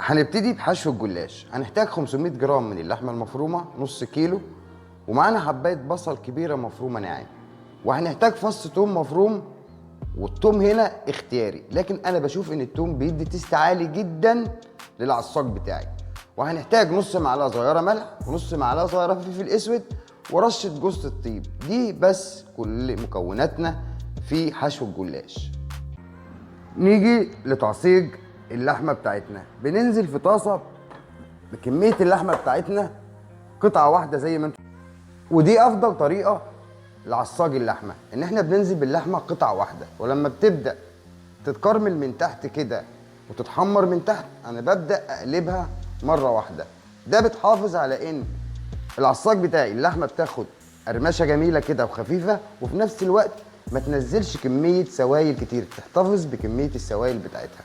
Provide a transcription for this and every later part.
هنبتدي بحشو الجلاش. هنحتاج 500 جرام من اللحمه المفرومه، نص كيلو، ومعانا حبايه بصل كبيره مفرومه ناعم، وهنحتاج فص توم مفروم. والتوم هنا اختياري، لكن انا بشوف ان التوم بيدي تيست عالي جدا للعصاج بتاعي. وهنحتاج نص معلقه صغيره ملح، ونص معلقه صغيره فلفل اسود، ورشه جوز الطيب. دي بس كل مكوناتنا في حشو الجلاش. نيجي لتعصيج اللحمه بتاعتنا. بننزل في طاسه بكميه اللحمه بتاعتنا قطعه واحده زي ما انتم. ودي افضل طريقه لعصاج اللحمه، ان احنا بننزل باللحمه قطعه واحده، ولما بتبدا تتكرمل من تحت كده وتتحمر من تحت انا ببدا اقلبها مره واحده. ده بتحافظ على ان العصاج بتاعي اللحمه بتاخد قرمشه جميله كده وخفيفه، وفي نفس الوقت ما تنزلش كميه سوائل كتير، تحتفظ بكميه السوائل بتاعتها.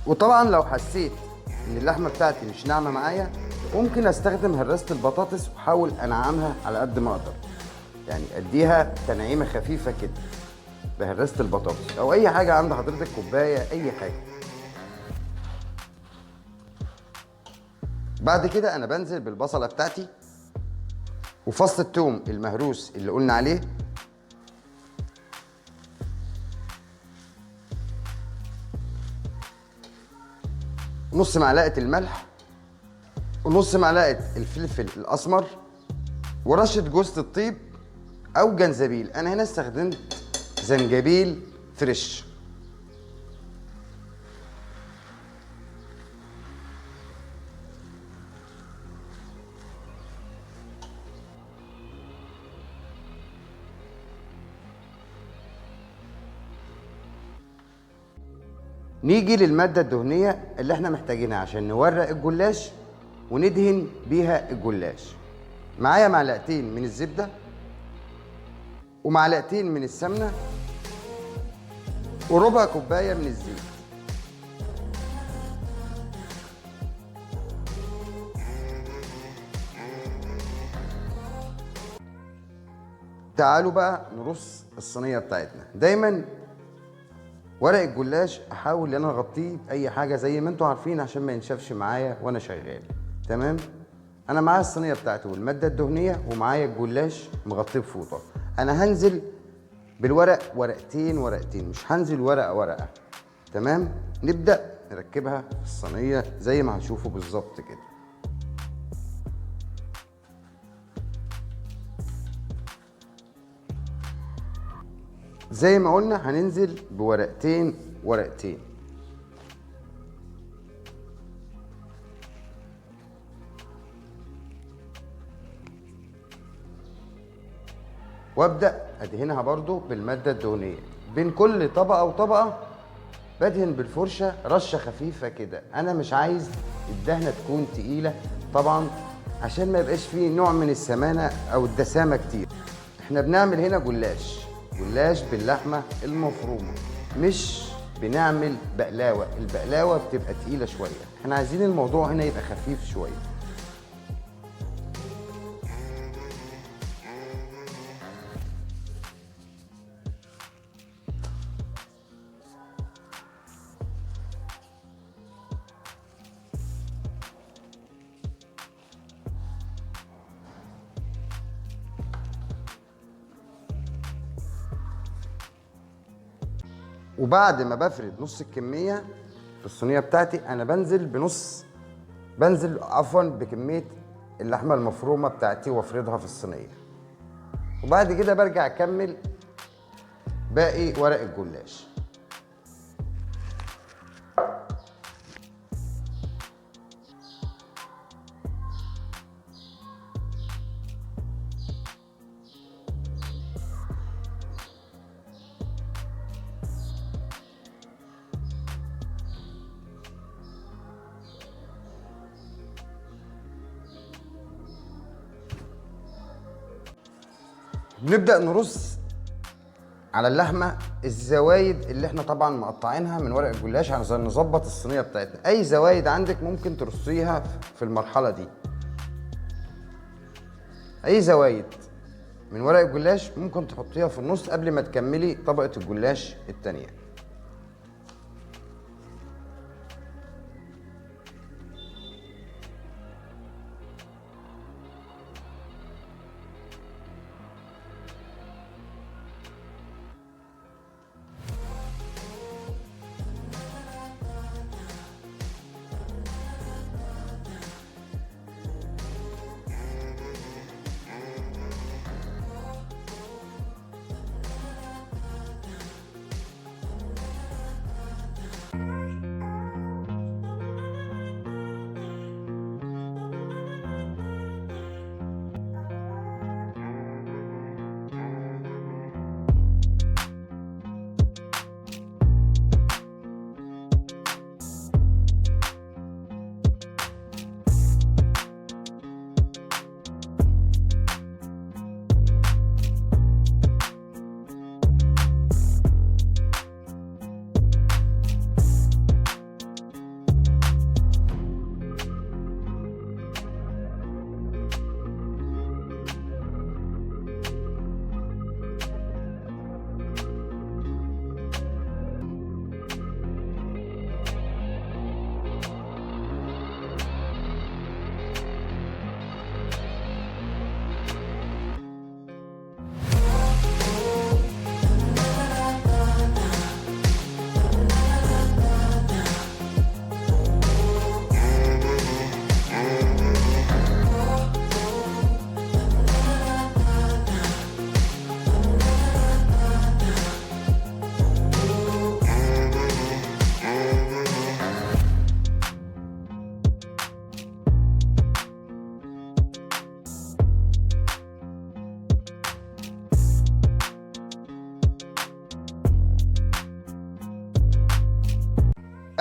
وطبعا لو حسيت ان اللحمه بتاعتي مش ناعمه معايا، ممكن استخدم هراسه البطاطس واحاول انعمها على قد ما اقدر، يعني اديها تنعيمه خفيفه كده بهراسه البطاطس او اي حاجه عند حضرتك، كوبايه اي حاجه. بعد كده انا بنزل بالبصله بتاعتي وفص الثوم المهروس اللي قلنا عليه، نص معلقه الملح، ونص معلقه الفلفل الاسمر، ورشه جوز الطيب او جنزبيل. انا هنا استخدمت زنجبيل فريش. نيجي للماده الدهنيه اللي احنا محتاجينها عشان نورق الجلاش وندهن بيها الجلاش. معايا معلقتين من الزبده، ومعلقتين من السمنه، وربع كوبايه من الزيت. تعالوا بقى نرص الصينيه بتاعتنا. دايما ورق الجلاش احاول ان انا اغطيه باي حاجه زي ما انتم عارفين عشان ما ينشفش معايا وانا شغال. تمام. انا معايا الصينيه بتاعتي والماده الدهنيه، ومعايا الجلاش مغطيه بفوطه. انا هنزل بالورق ورقتين ورقتين، مش هنزل ورقه ورقه. تمام. نبدا نركبها في الصينيه زي ما هنشوفه بالظبط كده. زي ما قلنا هننزل بورقتين ورقتين. وابدا ادهنها برضو بالماده الدهنيه. بين كل طبقه وطبقه بدهن بالفرشه رشه خفيفه كده. انا مش عايز الدهنه تكون تقيله طبعا عشان ما يبقاش فيه نوع من السمانه او الدسامه كتير. احنا بنعمل هنا جلاش باللحمه المفرومه، مش بنعمل بقلاوه. البقلاوه بتبقى تقيله شويه، احنا عايزين الموضوع هنا يبقى خفيف شويه. وبعد ما بفرد نص الكميه في الصينيه بتاعتي، انا بنزل بكميه اللحمه المفرومه بتاعتي وافردها في الصينيه. وبعد كده برجع اكمل باقي ورق الجلاش. بنبدأ نرص على اللحمة الزوايد اللي احنا طبعا مقطعينها من ورق الجلاش عشان نظبط الصينية بتاعتنا. اي زوايد عندك ممكن ترصيها في المرحلة دي. اي زوايد من ورق الجلاش ممكن تحطيها في النص قبل ما تكملي طبقة الجلاش التانية.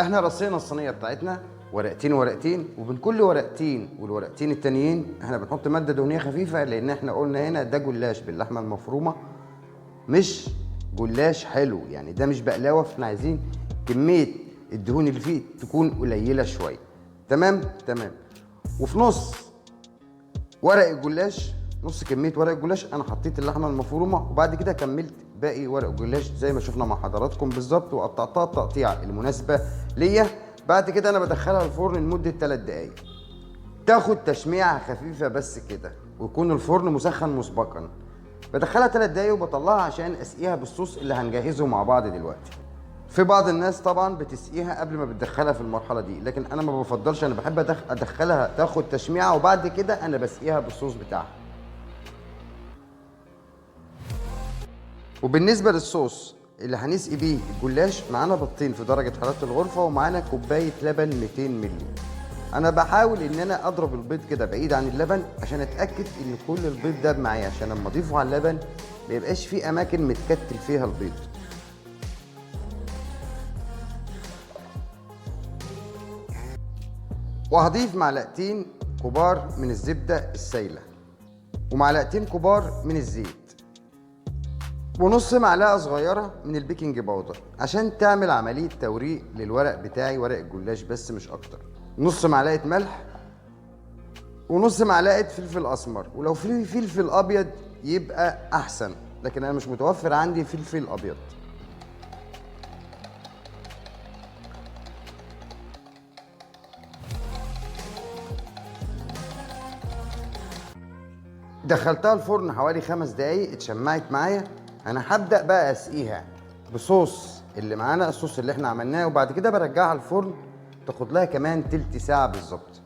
احنا رصينا الصينيه بتاعتنا ورقتين ورقتين، وبين كل ورقتين والورقتين التانيين احنا بنحط ماده دهنيه خفيفه، لان احنا قلنا هنا ده جلاش باللحمه المفرومه مش جلاش حلو، يعني ده مش بقلاوه، فاحنا عايزين كميه الدهون اللي فيه تكون قليله شويه. تمام. وفي نص ورق الجلاش، نص كميه ورق الجلاش انا حطيت اللحمه المفرومه، وبعد كده كملت باقي ورق الجلاش زي ما شفنا مع حضراتكم بالظبط، وقطعتها التقطيعه المناسبه ليا. بعد كده انا بدخلها الفرن لمده 3 دقائق، تاخد تشميعه خفيفه بس كده، ويكون الفرن مسخن مسبقا. بدخلها 3 دقائق وبطلعها عشان اسقيها بالصوص اللي هنجهزه مع بعض دلوقتي. في بعض الناس طبعا بتسقيها قبل ما بتدخلها في المرحله دي، لكن انا ما بفضلش، انا بحب ادخلها تاخد تشميعه وبعد كده انا بسقيها بالصوص بتاعها. وبالنسبه للصوص اللي هنسقي بيه الجلاش، معانا بيضتين في درجه حراره الغرفه، ومعانا كوبايه لبن 200 مللي. انا بحاول ان انا اضرب البيض كده بعيد عن اللبن عشان اتاكد ان كل البيض داب معايا، عشان لما اضيفه على اللبن ما يبقاش فيه اماكن متكتل فيها البيض. وهضيف معلقتين كبار من الزبده السايله، ومعلقتين كبار من الزيت، ونص معلقه صغيره من البيكنج باودر عشان تعمل عمليه توريق للورق بتاعي، ورق الجلاش بس مش اكتر. نص معلقه ملح، ونص معلقه فلفل اسمر، ولو في فلفل ابيض يبقى احسن، لكن انا مش متوفر عندي فلفل ابيض. دخلتها الفرن حوالي 5 دقايق، اتشمعت معايا. انا هبدأ بقى اسقيها بصوص اللي معانا، الصوص اللي احنا عملناه، وبعد كده برجعها الفرن تاخد لها كمان تلت ساعة بالظبط.